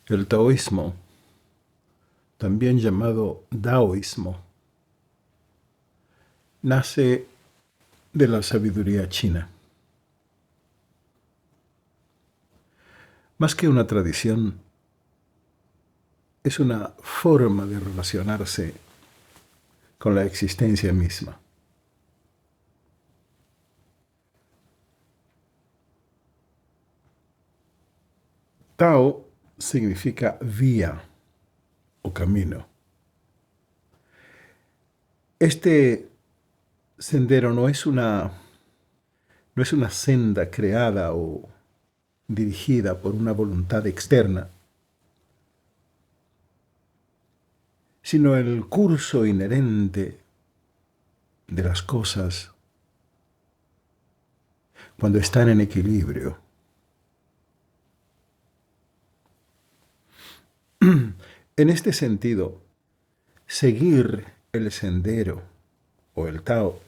El taoísmo, también llamado daoísmo, nace de la sabiduría china. Más que una tradición, es una forma de relacionarse con la existencia misma. Tao significa vía o camino. Este sendero no es una senda creada o dirigida por una voluntad externa, sino el curso inherente de las cosas cuando están en equilibrio. En este sentido, seguir el sendero o el Tao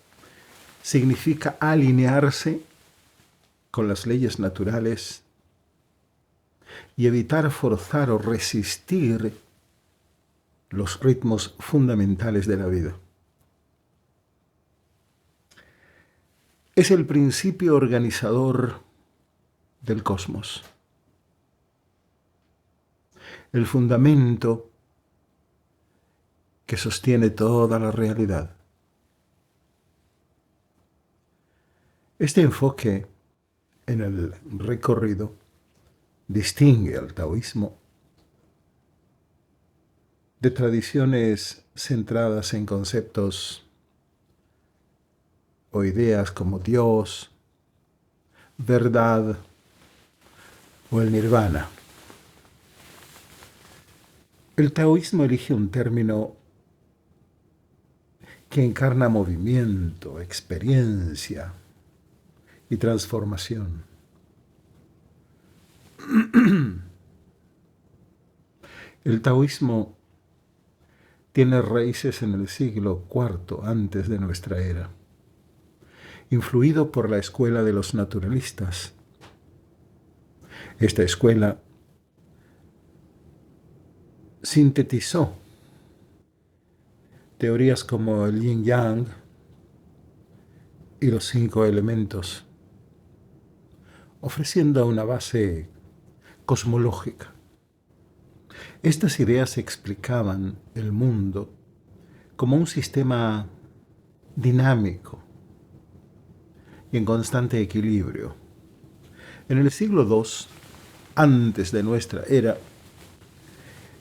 significa alinearse con las leyes naturales y evitar forzar o resistir los ritmos fundamentales de la vida. Es el principio organizador del cosmos, el fundamento que sostiene toda la realidad. Este enfoque en el recorrido distingue al taoísmo de tradiciones centradas en conceptos o ideas como Dios, verdad o el nirvana. El taoísmo elige un término que encarna movimiento, experiencia y transformación. El taoísmo tiene raíces en el siglo IV antes de nuestra era, influido por la escuela de los naturalistas. Esta escuela sintetizó teorías como el yin-yang y los 5 elementos, ofreciendo una base cosmológica. Estas ideas explicaban el mundo como un sistema dinámico y en constante equilibrio. En el siglo II, antes de nuestra era,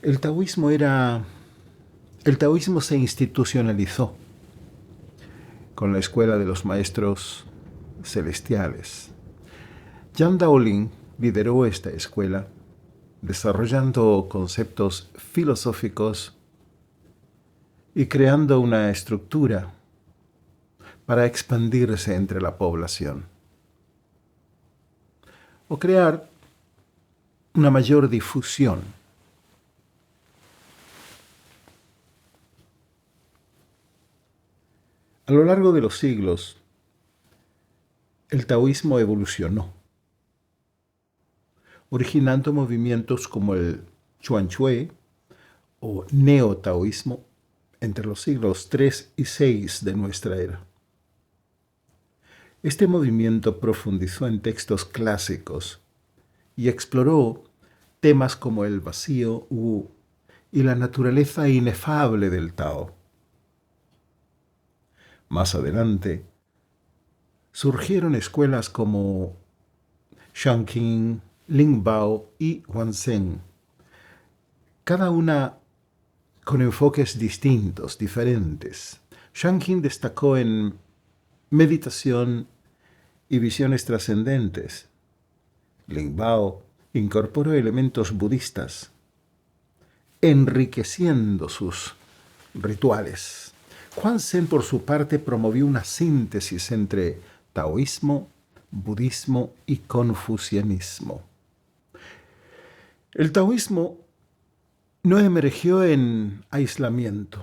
el taoísmo se institucionalizó con la escuela de los maestros celestiales. Zhang Daolin lideró esta escuela, desarrollando conceptos filosóficos y creando una estructura para expandirse entre la población o crear una mayor difusión. A lo largo de los siglos, el taoísmo evolucionó, originando movimientos como el Chuanchue o neotaoísmo entre los siglos III y VI de nuestra era. Este movimiento profundizó en textos clásicos y exploró temas como el vacío y la naturaleza inefable del Tao. Más adelante, surgieron escuelas como Shanqing, Lingbao y Huanzheng, cada una con enfoques distintos, diferentes. Shanqing destacó en meditación y visiones trascendentes. Lingbao incorporó elementos budistas, enriqueciendo sus rituales. Huanzheng, por su parte, promovió una síntesis entre taoísmo, budismo y confucianismo. El taoísmo no emergió en aislamiento.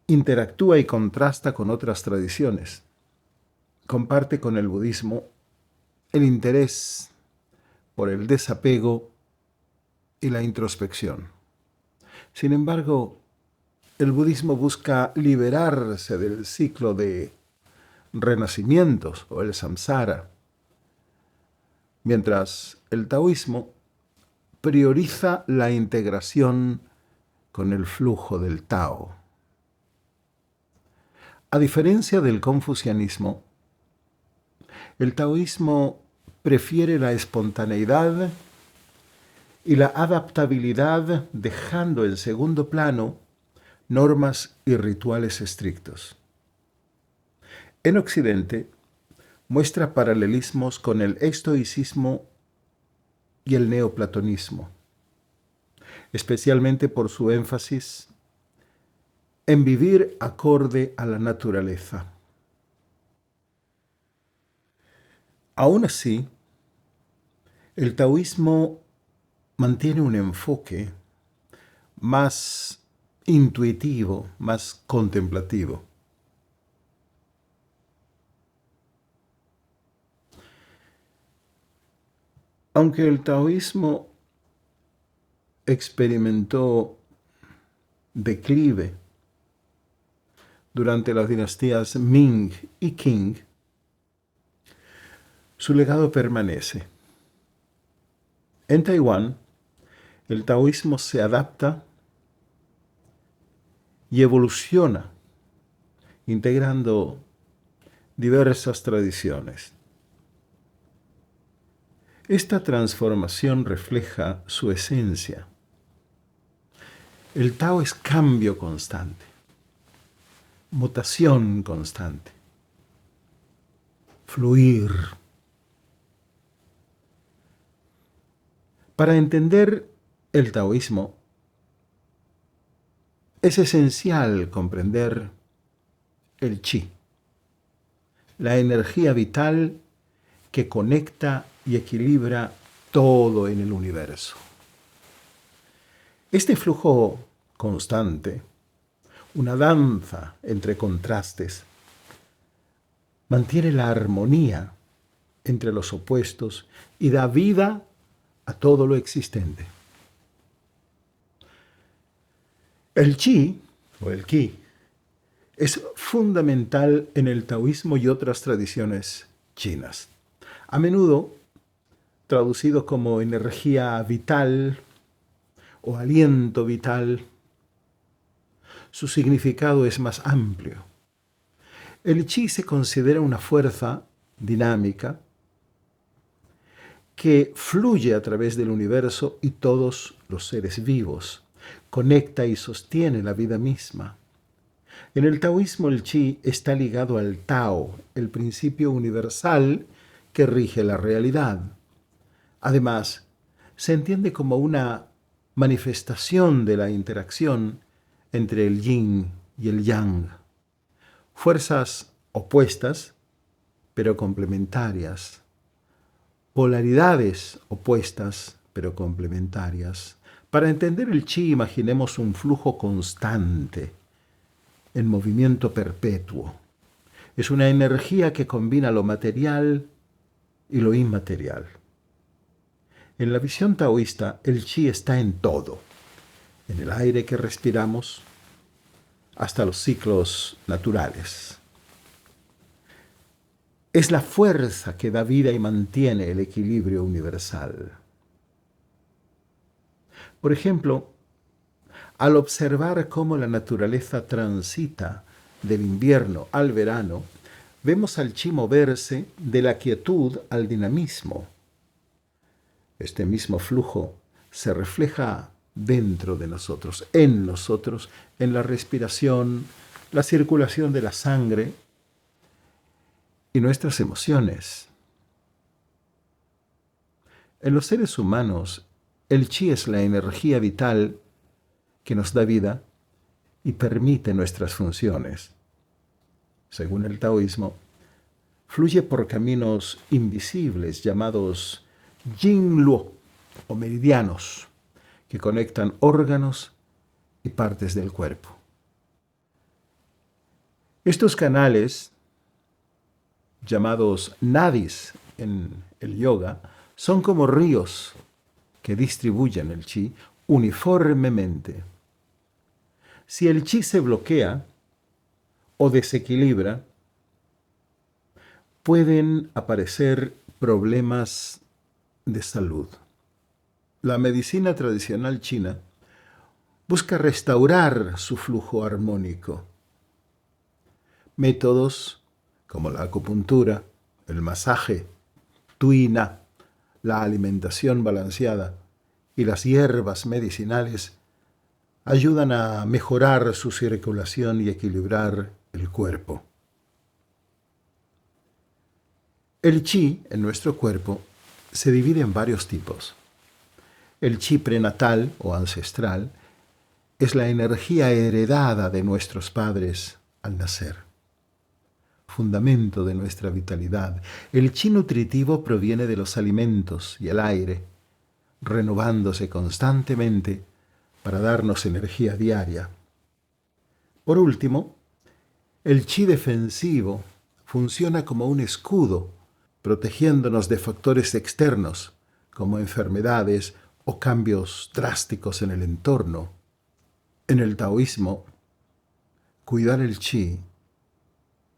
Interactúa y contrasta con otras tradiciones. Comparte con el budismo el interés por el desapego y la introspección. Sin embargo, el budismo busca liberarse del ciclo de renacimientos o el samsara, mientras el taoísmo prioriza la integración con el flujo del Tao. A diferencia del confucianismo, el taoísmo prefiere la espontaneidad y la adaptabilidad, dejando en segundo plano normas y rituales estrictos. En Occidente, muestra paralelismos con el estoicismo y el neoplatonismo, especialmente por su énfasis en vivir acorde a la naturaleza. Aún así, el taoísmo mantiene un enfoque más intuitivo, más contemplativo. Aunque el taoísmo experimentó declive durante las dinastías Ming y Qing, su legado permanece. En Taiwán, el taoísmo se adapta y evoluciona, integrando diversas tradiciones. Esta transformación refleja su esencia. El Tao es cambio constante, mutación constante, fluir. Para entender el taoísmo, es esencial comprender el chi, la energía vital que conecta y equilibra todo en el universo. Este flujo constante, una danza entre contrastes, mantiene la armonía entre los opuestos y da vida a todo lo existente. El chi, o el ki, es fundamental en el taoísmo y otras tradiciones chinas. A menudo traducido como energía vital o aliento vital, su significado es más amplio. El chi se considera una fuerza dinámica que fluye a través del universo y todos los seres vivos, conecta y sostiene la vida misma. En el taoísmo el chi está ligado al Tao, el principio universal que rige la realidad. Además, se entiende como una manifestación de la interacción entre el yin y el yang, fuerzas opuestas pero complementarias, polaridades opuestas pero complementarias. Para entender el chi, imaginemos un flujo constante, en movimiento perpetuo. Es una energía que combina lo material y lo inmaterial. En la visión taoísta, el chi está en todo, en el aire que respiramos, hasta los ciclos naturales. Es la fuerza que da vida y mantiene el equilibrio universal. Por ejemplo, al observar cómo la naturaleza transita del invierno al verano, vemos al chi moverse de la quietud al dinamismo. Este mismo flujo se refleja dentro de nosotros, en la respiración, la circulación de la sangre y nuestras emociones. En los seres humanos, el chi es la energía vital que nos da vida y permite nuestras funciones. Según el taoísmo, fluye por caminos invisibles llamados Jingluo o meridianos que conectan órganos y partes del cuerpo. Estos canales, llamados nadis en el yoga, son como ríos que distribuyen el chi uniformemente. Si el chi se bloquea o desequilibra, pueden aparecer problemas de salud. La medicina tradicional china busca restaurar su flujo armónico. Métodos como la acupuntura, el masaje, tuina, la alimentación balanceada y las hierbas medicinales ayudan a mejorar su circulación y equilibrar el cuerpo. El chi en nuestro cuerpo se divide en varios tipos. El chi prenatal o ancestral es la energía heredada de nuestros padres al nacer, fundamento de nuestra vitalidad. El chi nutritivo proviene de los alimentos y el aire, renovándose constantemente para darnos energía diaria. Por último, el chi defensivo funciona como un escudo, protegiéndonos de factores externos, como enfermedades o cambios drásticos en el entorno. En el taoísmo, cuidar el chi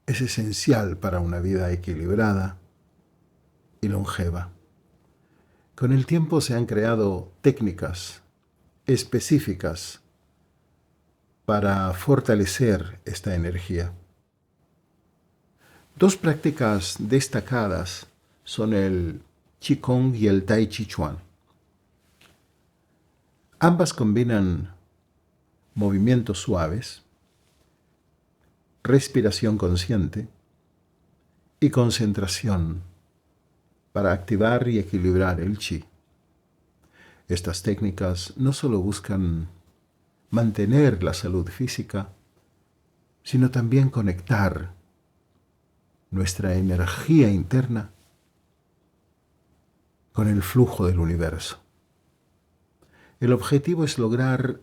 es esencial para una vida equilibrada y longeva. Con el tiempo se han creado técnicas específicas para fortalecer esta energía. Dos prácticas destacadas son el Qigong y el Tai Chi Chuan. Ambas combinan movimientos suaves, respiración consciente y concentración para activar y equilibrar el chi. Estas técnicas no solo buscan mantener la salud física, sino también conectar nuestra energía interna con el flujo del universo. El objetivo es lograr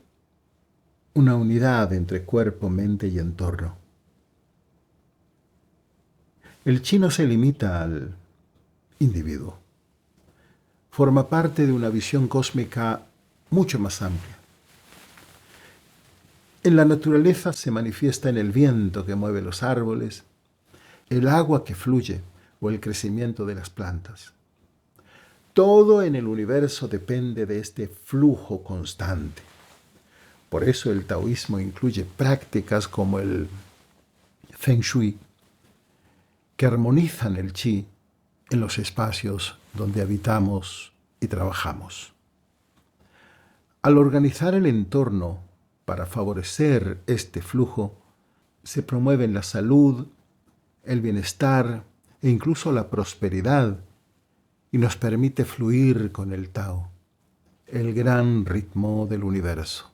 una unidad entre cuerpo, mente y entorno. El chi no se limita al individuo. Forma parte de una visión cósmica mucho más amplia. En la naturaleza se manifiesta en el viento que mueve los árboles, el agua que fluye o el crecimiento de las plantas. Todo en el universo depende de este flujo constante. Por eso el taoísmo incluye prácticas como el Feng Shui, que armonizan el chi en los espacios donde habitamos y trabajamos. Al organizar el entorno para favorecer este flujo, se promueven la salud, el bienestar e incluso la prosperidad, y nos permite fluir con el Tao, el gran ritmo del universo.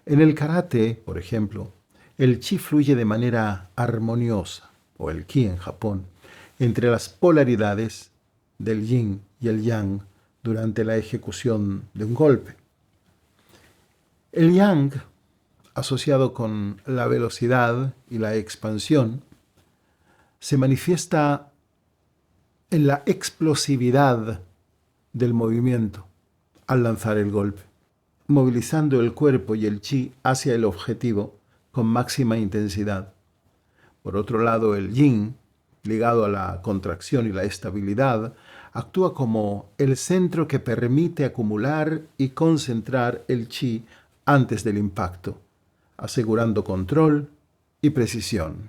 En el karate, por ejemplo, el chi fluye de manera armoniosa, o el ki en Japón, entre las polaridades del yin y el yang durante la ejecución de un golpe. El yang, asociado con la velocidad y la expansión, se manifiesta en la explosividad del movimiento al lanzar el golpe, movilizando el cuerpo y el chi hacia el objetivo con máxima intensidad. Por otro lado, el yin, ligado a la contracción y la estabilidad, actúa como el centro que permite acumular y concentrar el chi antes del impacto, asegurando control y precisión.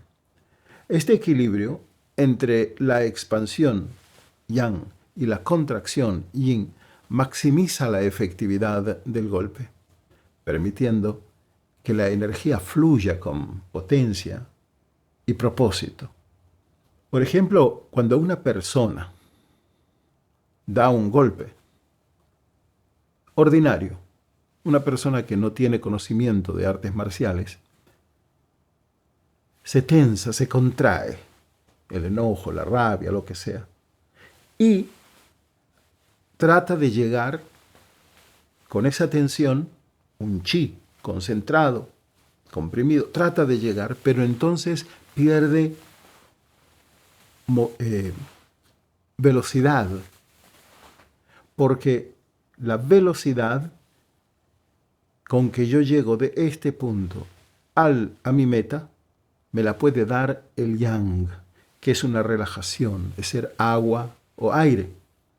Este equilibrio entre la expansión yang y la contracción yin maximiza la efectividad del golpe, permitiendo que la energía fluya con potencia y propósito. Por ejemplo, cuando una persona da un golpe ordinario, una persona que no tiene conocimiento de artes marciales, se tensa, se contrae, el enojo, la rabia, lo que sea, y trata de llegar con esa tensión, un chi concentrado, comprimido, trata de llegar, pero entonces pierde velocidad, porque la velocidad con que yo llego de este punto a mi meta me la puede dar el yang, que es una relajación, es ser agua o aire.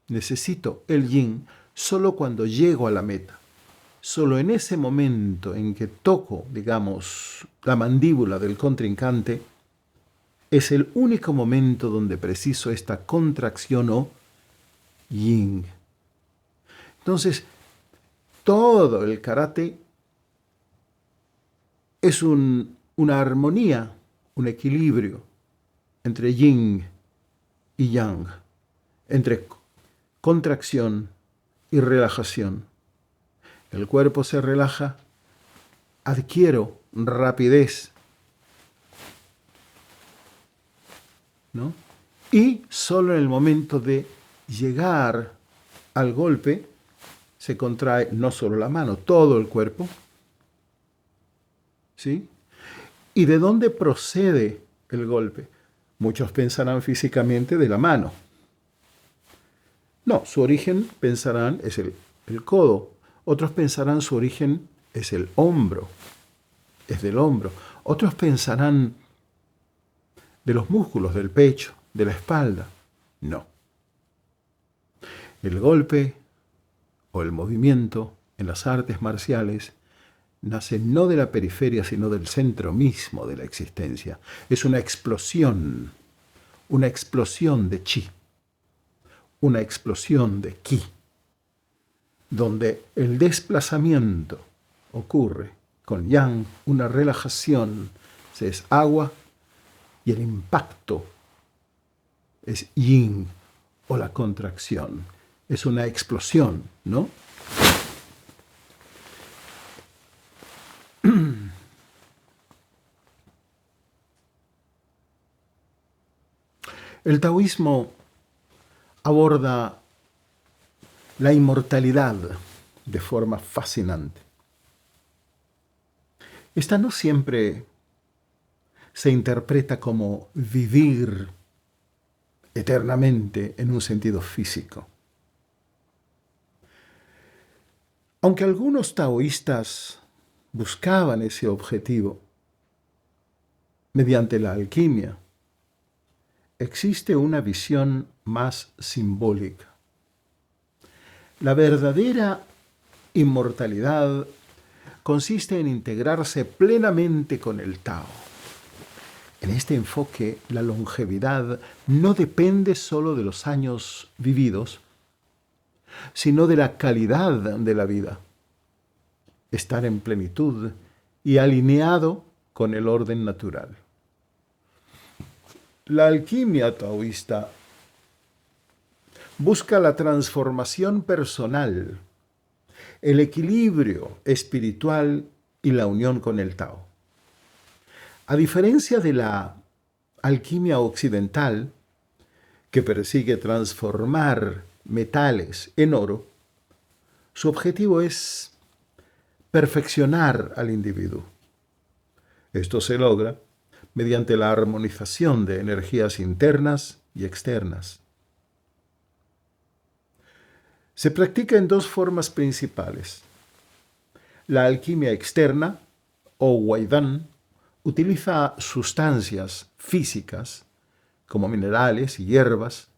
Necesito el yin solo cuando llego a la meta. Solo en ese momento en que toco, digamos, la mandíbula del contrincante, es el único momento donde preciso esta contracción o yin. Entonces, todo el karate es una armonía, un equilibrio entre yin y yang, entre contracción y relajación. El cuerpo se relaja, adquiero rapidez, ¿no? Y solo en el momento de llegar al golpe se contrae no solo la mano, todo el cuerpo. ¿Sí? ¿Y de dónde procede el golpe? Muchos pensarán físicamente de la mano. No, su origen, pensarán, es el codo. Otros pensarán su origen es el hombro, es del hombro. Otros pensarán de los músculos, del pecho, de la espalda. No. El golpe o el movimiento en las artes marciales nace no de la periferia, sino del centro mismo de la existencia. Es una explosión de chi, una explosión de ki, donde el desplazamiento ocurre con yang, una relajación, es agua, y el impacto es yin o la contracción. Es una explosión, ¿no? El taoísmo aborda la inmortalidad de forma fascinante. Esta no siempre se interpreta como vivir eternamente en un sentido físico. Aunque algunos taoístas buscaban ese objetivo mediante la alquimia, existe una visión más simbólica. La verdadera inmortalidad consiste en integrarse plenamente con el Tao. En este enfoque, la longevidad no depende solo de los años vividos, sino de la calidad de la vida. Estar en plenitud y alineado con el orden natural. La alquimia taoísta busca la transformación personal, el equilibrio espiritual y la unión con el Tao. A diferencia de la alquimia occidental, que persigue transformar metales en oro, su objetivo es perfeccionar al individuo. Esto se logra mediante la armonización de energías internas y externas. Se practica en dos formas principales. La alquimia externa, o Huaidán, utiliza sustancias físicas, como minerales y hierbas,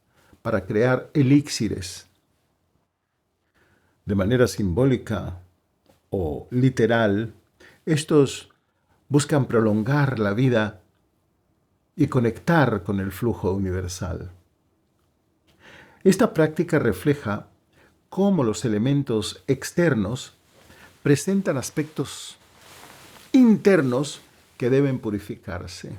para crear elixires. De manera simbólica o literal, estos buscan prolongar la vida y conectar con el flujo universal. Esta práctica refleja cómo los elementos externos presentan aspectos internos que deben purificarse.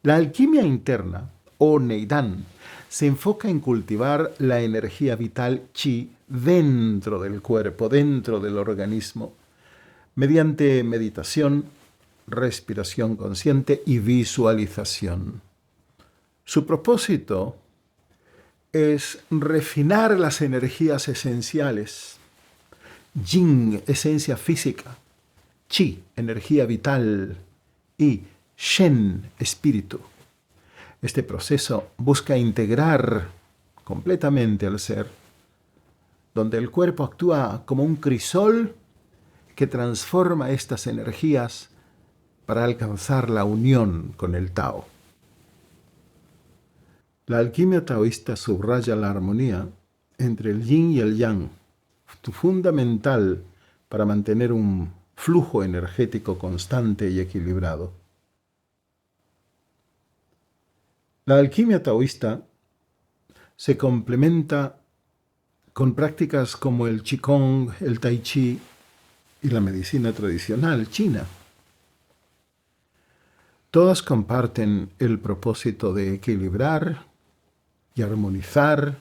La alquimia interna, o Neidán, se enfoca en cultivar la energía vital chi dentro del cuerpo, dentro del organismo, mediante meditación, respiración consciente y visualización. Su propósito es refinar las energías esenciales. Yin, esencia física. Chi, energía vital. Y Shen, espíritu. Este proceso busca integrar completamente al ser, donde el cuerpo actúa como un crisol que transforma estas energías para alcanzar la unión con el Tao. La alquimia taoísta subraya la armonía entre el yin y el yang, fundamental para mantener un flujo energético constante y equilibrado. La alquimia taoísta se complementa con prácticas como el qigong, el tai chi y la medicina tradicional china. Todas comparten el propósito de equilibrar y armonizar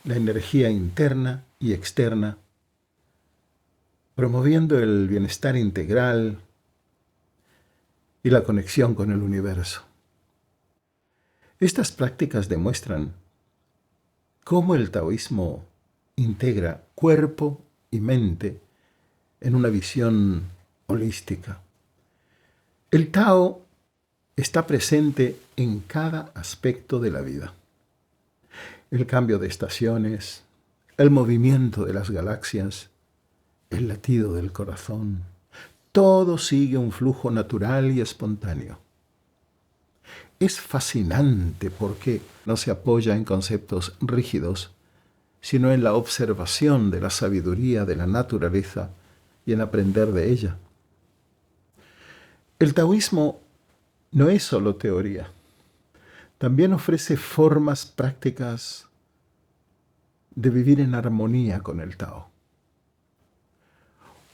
la energía interna y externa, promoviendo el bienestar integral y la conexión con el universo. Estas prácticas demuestran cómo el taoísmo integra cuerpo y mente en una visión holística. El Tao está presente en cada aspecto de la vida. El cambio de estaciones, el movimiento de las galaxias, el latido del corazón, todo sigue un flujo natural y espontáneo. Es fascinante porque no se apoya en conceptos rígidos, sino en la observación de la sabiduría de la naturaleza y en aprender de ella. El taoísmo no es solo teoría, también ofrece formas prácticas de vivir en armonía con el Tao.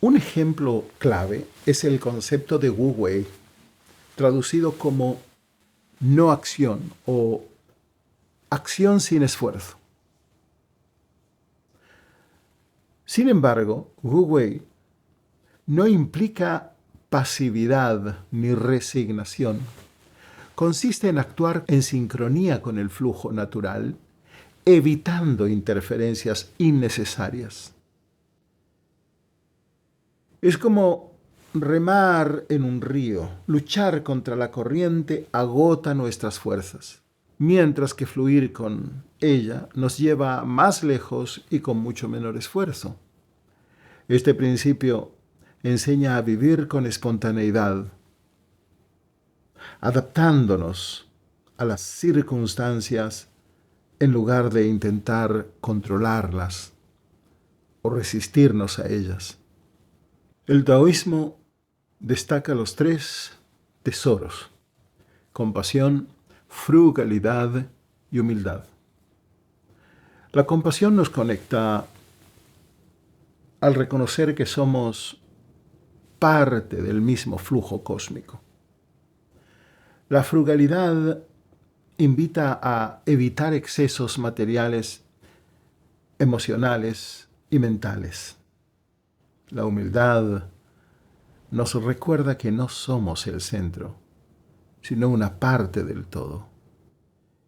Un ejemplo clave es el concepto de Wu Wei, traducido como no acción o acción sin esfuerzo. Sin embargo, Wu Wei no implica pasividad ni resignación. Consiste en actuar en sincronía con el flujo natural, evitando interferencias innecesarias. Es como remar en un río. Luchar contra la corriente agota nuestras fuerzas, mientras que fluir con ella nos lleva más lejos y con mucho menor esfuerzo. Este principio enseña a vivir con espontaneidad, adaptándonos a las circunstancias en lugar de intentar controlarlas o resistirnos a ellas. El taoísmo destaca los 3 tesoros: compasión, frugalidad y humildad. La compasión nos conecta al reconocer que somos parte del mismo flujo cósmico. La frugalidad invita a evitar excesos materiales, emocionales y mentales. La humildad nos recuerda que no somos el centro, sino una parte del todo.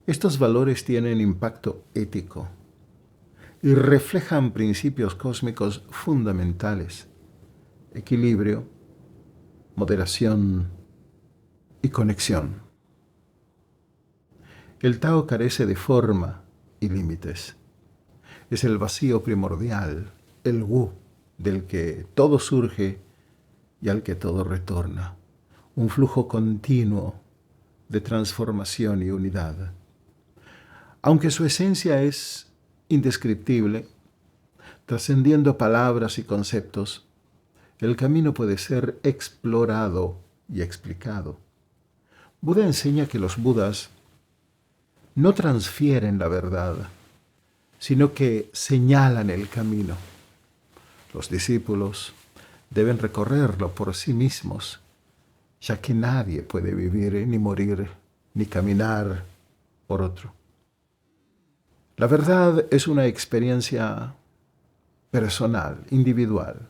Estos valores tienen impacto ético y reflejan principios cósmicos fundamentales: equilibrio, moderación y conexión. El Tao carece de forma y límites. Es el vacío primordial, el Wu, del que todo surge y al que todo retorna. Un flujo continuo de transformación y unidad. Aunque su esencia es indescriptible, trascendiendo palabras y conceptos, el camino puede ser explorado y explicado. Buda enseña que los budas no transfieren la verdad, sino que señalan el camino. Los discípulos deben recorrerlo por sí mismos, ya que nadie puede vivir ni morir ni caminar por otro. La verdad es una experiencia personal, individual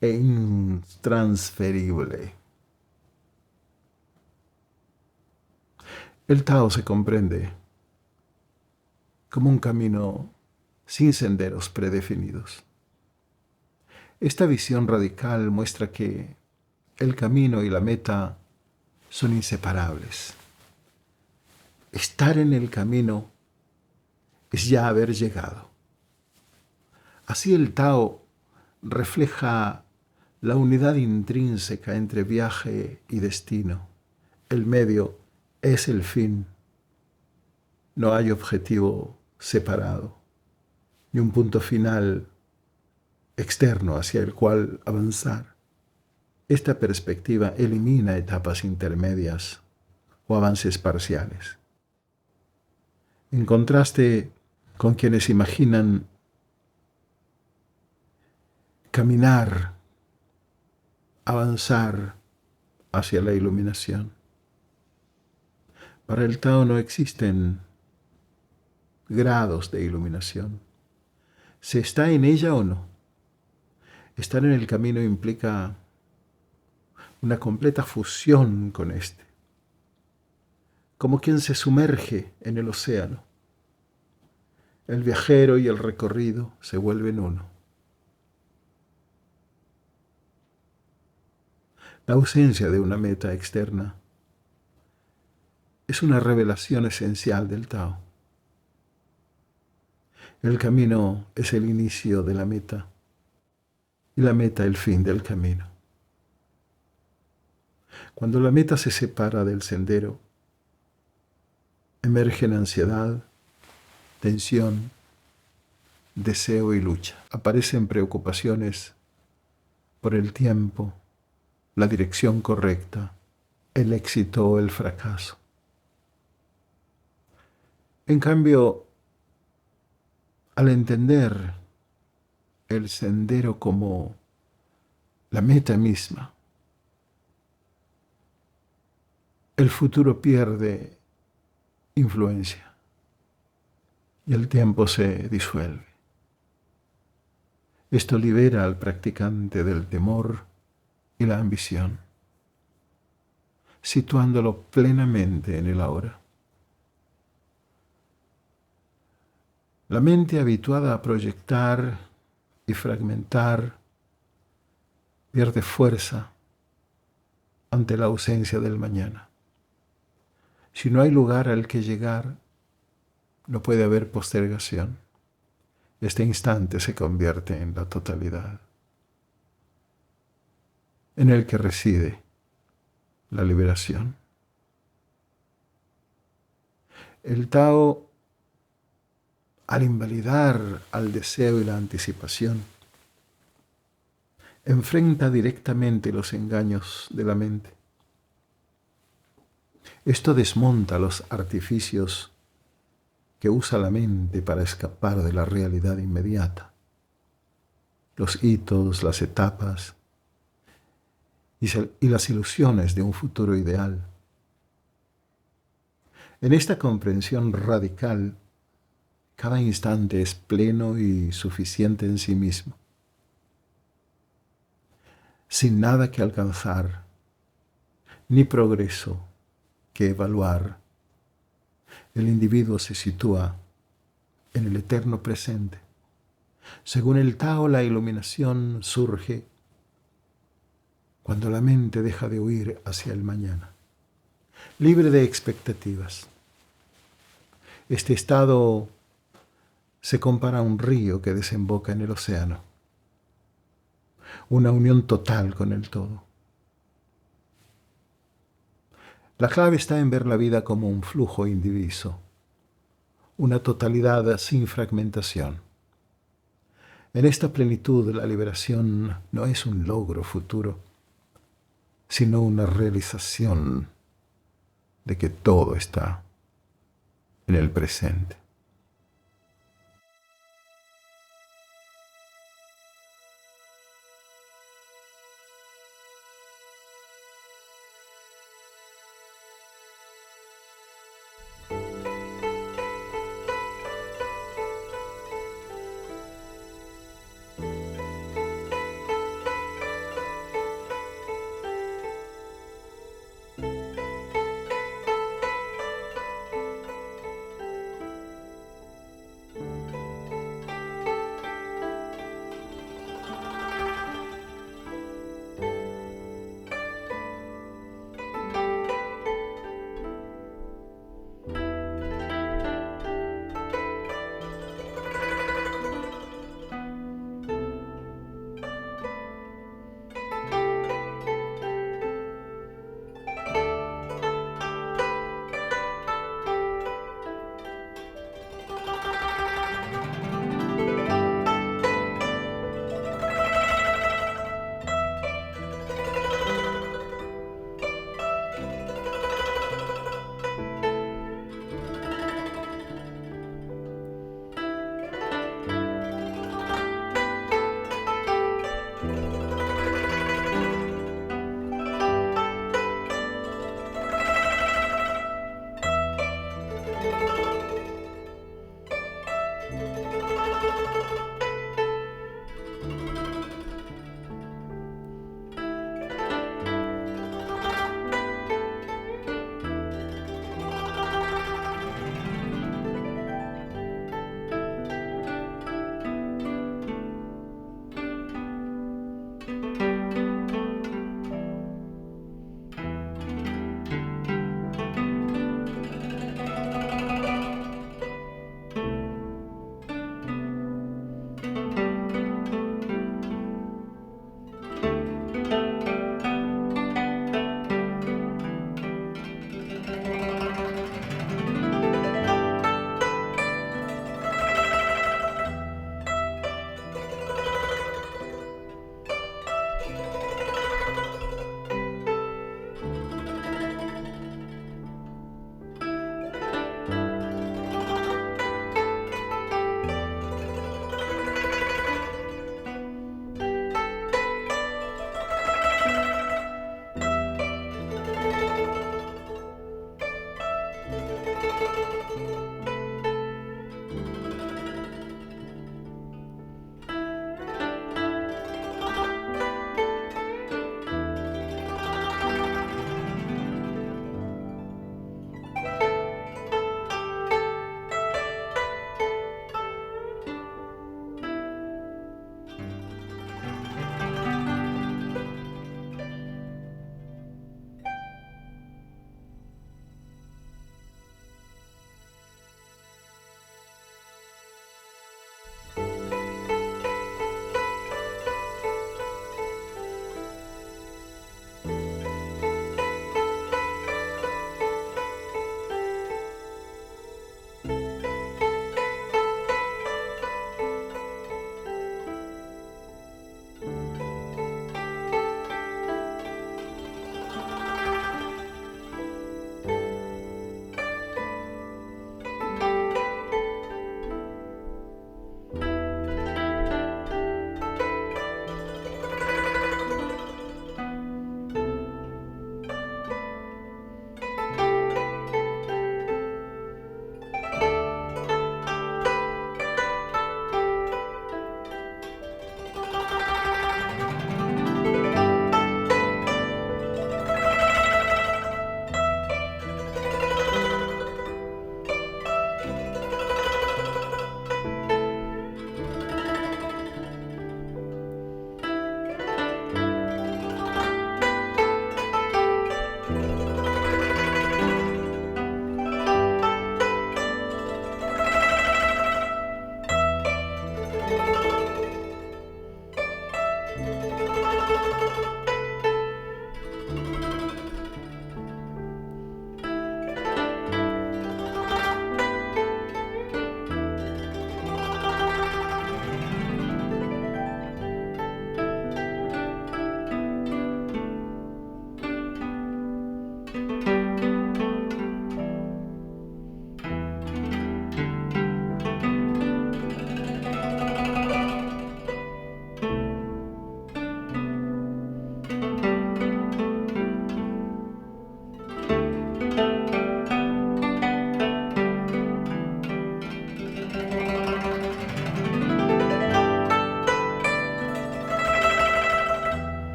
e intransferible. El Tao se comprende como un camino sin senderos predefinidos. Esta visión radical muestra que el camino y la meta son inseparables. Estar en el camino es ya haber llegado. Así el Tao refleja la unidad intrínseca entre viaje y destino. El medio es el fin. No hay objetivo separado, ni un punto final externo hacia el cual avanzar. Esta perspectiva elimina etapas intermedias o avances parciales. En contraste con quienes imaginan caminar, avanzar hacia la iluminación. Para el Tao no existen grados de iluminación. ¿Se está en ella o no? Estar en el camino implica una completa fusión con este, como quien se sumerge en el océano. El viajero y el recorrido se vuelven uno. La ausencia de una meta externa es una revelación esencial del Tao. El camino es el inicio de la meta y la meta el fin del camino. Cuando la meta se separa del sendero, emergen ansiedad, tensión, deseo y lucha. Aparecen preocupaciones por el tiempo, la dirección correcta, el éxito o el fracaso. En cambio, al entender el sendero como la meta misma, el futuro pierde influencia y el tiempo se disuelve. Esto libera al practicante del temor y la ambición, situándolo plenamente en el ahora. La mente habituada a proyectar y fragmentar pierde fuerza ante la ausencia del mañana. Si no hay lugar al que llegar, no puede haber postergación. Este instante se convierte en la totalidad, en el que reside la liberación. El Tao, al invalidar al deseo y la anticipación, enfrenta directamente los engaños de la mente. Esto desmonta los artificios que usa la mente para escapar de la realidad inmediata, los hitos, las etapas y las ilusiones de un futuro ideal. En esta comprensión radical, cada instante es pleno y suficiente en sí mismo, sin nada que alcanzar, ni progreso que evaluar. El individuo se sitúa en el eterno presente. Según el Tao, la iluminación surge cuando la mente deja de huir hacia el mañana, libre de expectativas. Este estado se compara a un río que desemboca en el océano, una unión total con el todo. La clave está en ver la vida como un flujo indiviso, una totalidad sin fragmentación. En esta plenitud, la liberación no es un logro futuro, sino una realización de que todo está en el presente.